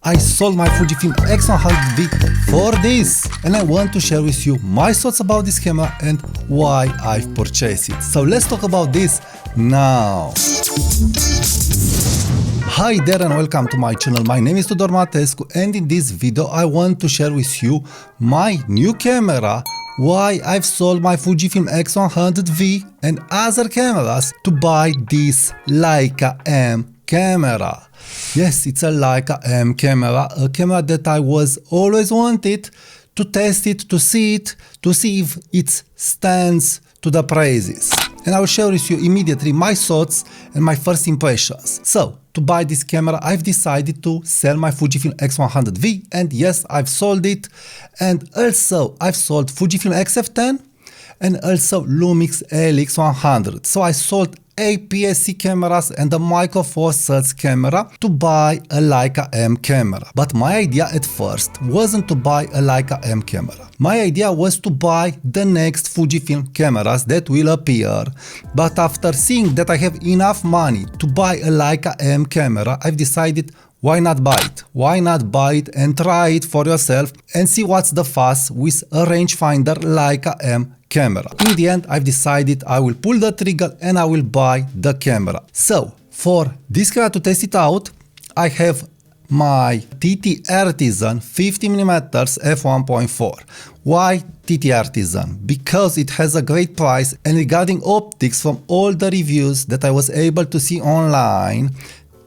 I sold my Fujifilm X100V for this, and I want to share with you my thoughts about this camera and why I've purchased it. So let's talk about this now. Hi there and welcome to my channel. My name is Tudor Matescu, and in this video I want to share with you my new camera, why I've sold my Fujifilm X100V and other cameras to buy this Leica M camera. Yes, it's a Leica M camera, a camera that I was always wanted to test it, to see if it stands to the praises. And I will share with you immediately my thoughts and my first impressions. So, to buy this camera, I've decided to sell my Fujifilm X100V, and yes, I've sold it. And also, I've sold Fujifilm X-F10 and also Lumix LX100. So I sold APS-C cameras and a Micro Four Thirds camera to buy a Leica M camera. But my idea at first wasn't to buy a Leica M camera. My idea was to buy the next Fujifilm cameras that will appear. But after seeing that I have enough money to buy a Leica M camera, I've decided, why not buy it? Why not buy it and try it for yourself and see what's the fuss with a rangefinder Leica M camera. In the end, I've decided I will pull the trigger and I will buy the camera. So, for this camera to test it out, I have my TT Artisan 50mm f1.4. Why TT Artisan? Because it has a great price, and regarding optics, from all the reviews that I was able to see online,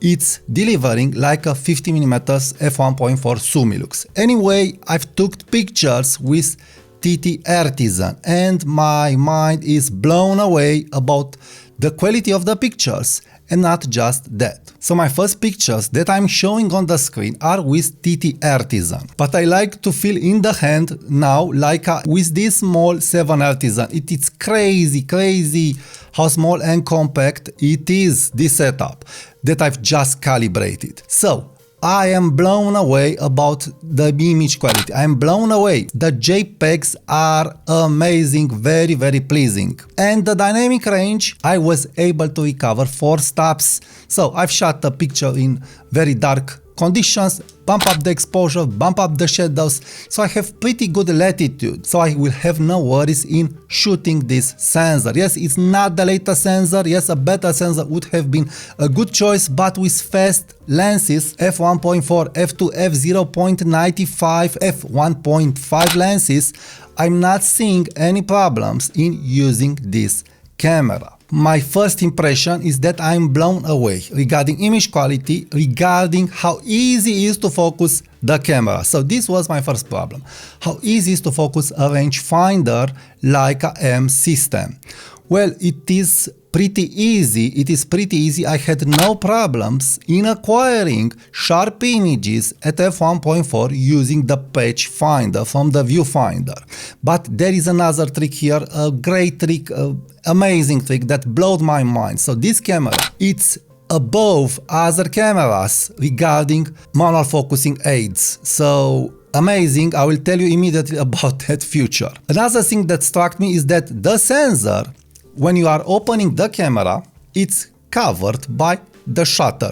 it's delivering like a 50mm f1.4 Sumilux. Anyway, I've took pictures with TT Artisan and my mind is blown away about the quality of the pictures, and not just that. So my first pictures that I'm showing on the screen are with TT Artisan, but I like to feel in the hand now Leica with this small 7 Artisan. It is crazy how small and compact it is, this setup that I've just calibrated. So I am blown away about the image quality. I am blown away. The JPEGs are amazing, very pleasing. And the dynamic range, I was able to recover 4 stops. So I've shot a picture in very dark conditions, bump up the exposure, bump up the shadows, so I have pretty good latitude, so I will have no worries in shooting this sensor. Yes, it's not the latest sensor, yes, a better sensor would have been a good choice, but with fast lenses, f1.4, f2, f0.95, f1.5 lenses, I'm not seeing any problems in using this camera. My first impression is that I'm blown away regarding image quality, regarding how easy it is to focus the camera. So this was my first problem. How easy it is to focus a rangefinder Leica M system. Well, it is pretty easy. I had no problems in acquiring sharp images at f1.4 using the patch finder from the viewfinder. But there is another trick here, a great trick, amazing trick that blew my mind. So this camera, it's above other cameras regarding manual focusing aids. So amazing, I will tell you immediately about that feature. Another thing that struck me is that the sensor, when you are opening the camera, it's covered by the shutter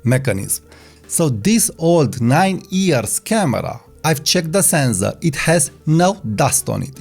mechanism. So this old 9 years camera, I've checked the sensor, it has no dust on it.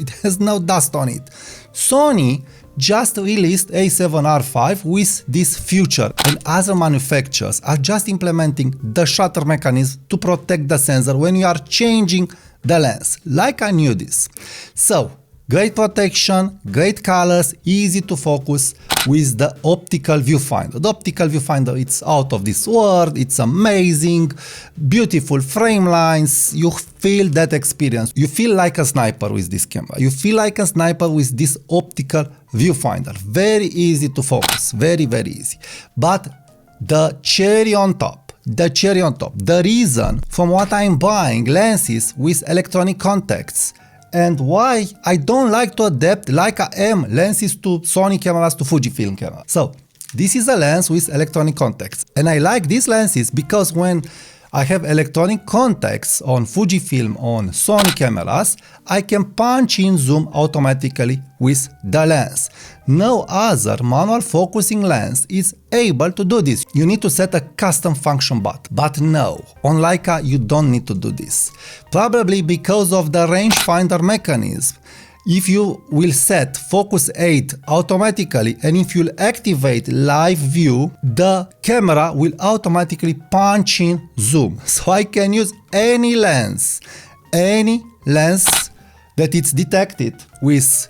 Sony just released A7R5 with this feature, and other manufacturers are just implementing the shutter mechanism to protect the sensor when you are changing the lens. Like I knew this. So, great protection, great colors, easy to focus with the optical viewfinder. The optical viewfinder, it's out of this world, it's amazing, beautiful frame lines, you feel that experience. You feel like a sniper with this camera. You feel like a sniper with this optical viewfinder. Very easy to focus, very easy. But the cherry on top, the reason from what I'm buying lenses with electronic contacts, and why I don't like to adapt Leica M lenses to Sony cameras, to Fujifilm cameras. So this is a lens with electronic contacts, and I like these lenses because when I have electronic contacts on Fujifilm, on Sony cameras. I can punch in zoom automatically with the lens. No other manual focusing lens is able to do this. You need to set a custom function but no, on Leica you don't need to do this. Probably because of the rangefinder mechanism. If you will set focus 8 automatically and if you'll activate live view, the camera will automatically punch in zoom. So I can use any lens that it's detected with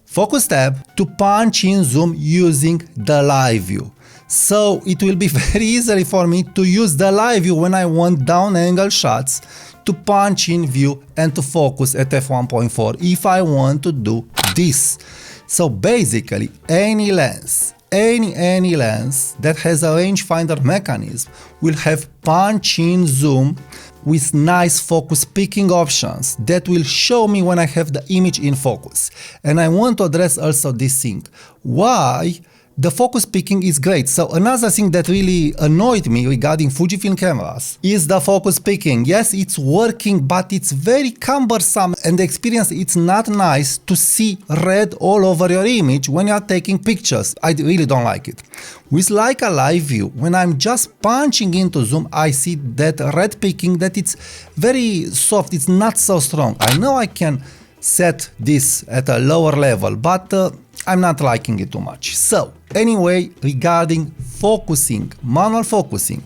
focus tab to punch in zoom using the live view. So it will be very easy for me to use the live view when I want down angle shots to punch in view and to focus at f1.4 if I want to do this. So basically any lens that has a rangefinder mechanism will have punch in zoom with nice focus picking options that will show me when I have the image in focus. And I want to address also this thing. Why the focus picking is great. So another thing that really annoyed me regarding Fujifilm cameras is the focus picking. Yes, it's working, but it's very cumbersome and the experience, it's not nice to see red all over your image when you are taking pictures. I really don't like it. With Leica live view, when I'm just punching into zoom, I see that red picking, that it's very soft, it's not so strong. I know I can set this at a lower level, but I'm not liking it too much. So anyway, regarding focusing, manual focusing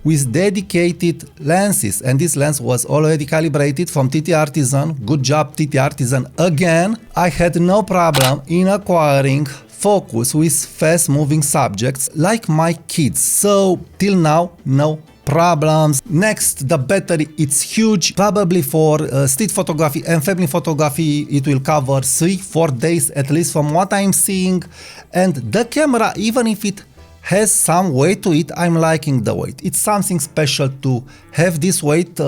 with dedicated lenses, and this lens was already calibrated from TT Artisan, good job TT Artisan again, I had no problem in acquiring focus with fast moving subjects like my kids. So till now, no problems. Next, the battery, it's huge. Probably for street photography and family photography it will cover 3-4 days at least from what I'm seeing. And the camera, even if it has some weight to it, I'm liking the weight. It's something special to have this weight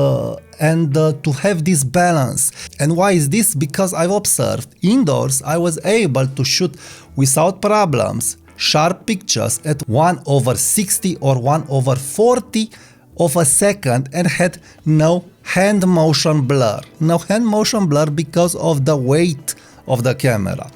and to have this balance. And why is this? Because I've observed indoors I was able to shoot without problems sharp pictures at 1/60 or 1/40 of a second and had no hand motion blur. No hand motion blur because of the weight of the camera.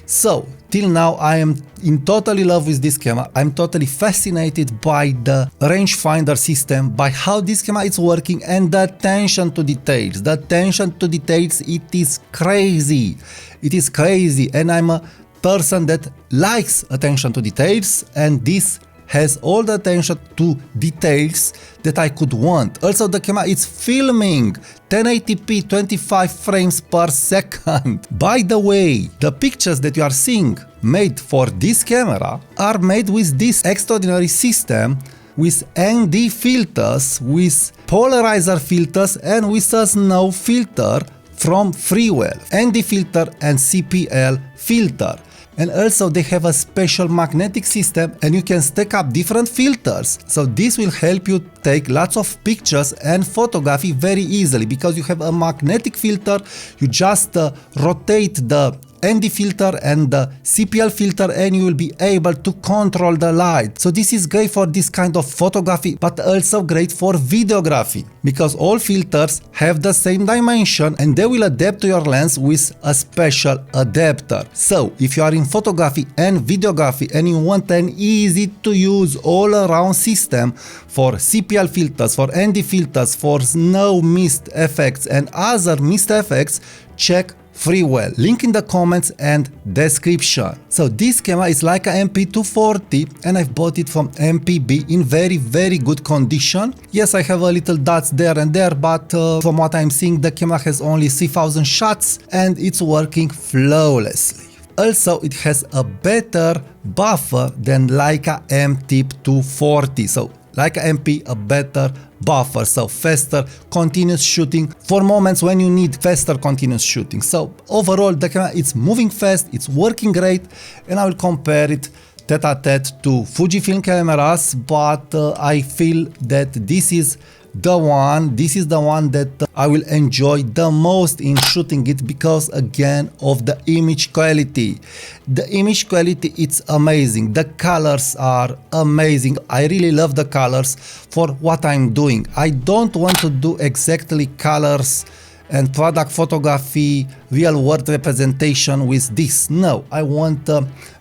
So till now I am in totally love with this camera. I'm totally fascinated by the rangefinder system, by how this camera is working and the attention to details. The attention to details, it is crazy. It is crazy, and I'm a person that likes attention to details, and this has all the attention to details that I could want. Also the camera is filming 1080p 25 frames per second. By the way, the pictures that you are seeing made for this camera are made with this extraordinary system with ND filters, with polarizer filters and with a snow filter from Freewell, ND filter and CPL filter. And also they have a special magnetic system and you can stack up different filters. So this will help you take lots of pictures and photography very easily because you have a magnetic filter. You just rotate the ND filter and the CPL filter and you will be able to control the light. So this is great for this kind of photography, but also great for videography because all filters have the same dimension and they will adapt to your lens with a special adapter. So if you are in photography and videography and you want an easy to use all around system for CPL filters, for ND filters, for snow mist effects and other mist effects, check Freewell, link in the comments and description. So this camera is Leica MP240 and I've bought it from MPB in very good condition. Yes, I have a little dots there and there, but from what I'm seeing the camera has only 3000 shots and it's working flawlessly. Also, it has a better buffer than Leica M-Tip240. So Leica MP, a better buffer, so faster continuous shooting for moments when you need faster continuous shooting. So overall the camera, it's moving fast, it's working great, and I will compare it tete-a-tete to Fujifilm cameras, but I feel that this is this is the one that I will enjoy the most in shooting it because again of the image quality. The image quality, it's amazing. The colors are amazing. I really love the colors for what I'm doing. I don't want to do exactly colors and product photography, real world representation with this. No, I want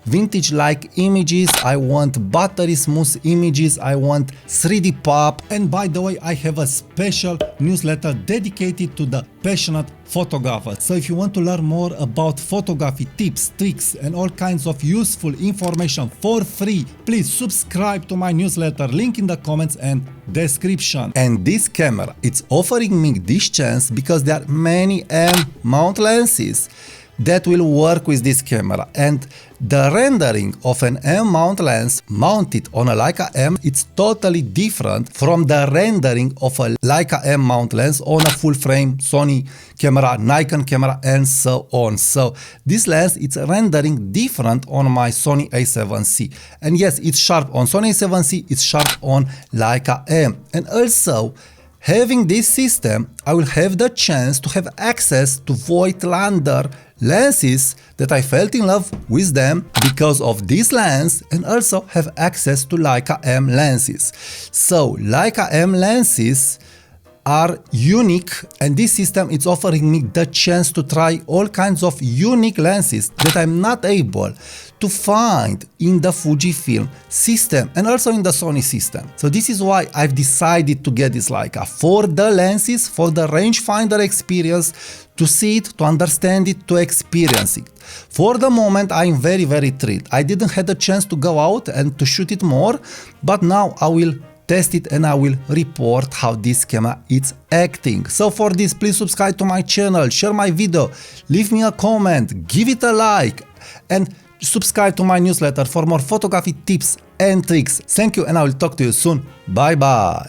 vintage like images, I want buttery smooth images, I want 3D pop. And by the way, I have a special newsletter dedicated to the passionate photographers. So if you want to learn more about photography tips, tricks and all kinds of useful information for free, please subscribe to my newsletter, link in the comments and description. And this camera, it's offering me this chance because there are many M mount lenses that will work with this camera, and the rendering of an M mount lens mounted on a Leica M, it's totally different from the rendering of a Leica M mount lens on a full frame Sony camera, Nikon camera and so on. So this lens, it's rendering different on my Sony A7C, and yes, it's sharp on Sony A7C, it's sharp on Leica M. And also, having this system, I will have the chance to have access to Voigtlander lenses that I felt in love with them because of this lens, and also have access to Leica M lenses. So Leica M lenses are unique, and this system is offering me the chance to try all kinds of unique lenses that I'm not able to find in the Fujifilm system and also in the Sony system. So this is why I've decided to get this Leica, for the lenses, for the rangefinder experience, to see it, to understand it, to experience it. For the moment, I'm very thrilled. I didn't have the chance to go out and to shoot it more, but now I will test it and I will report how this camera is acting. So for this, please subscribe to my channel, share my video, leave me a comment, give it a like, and subscribe to my newsletter for more photography tips and tricks. Thank you, and I will talk to you soon. Bye bye.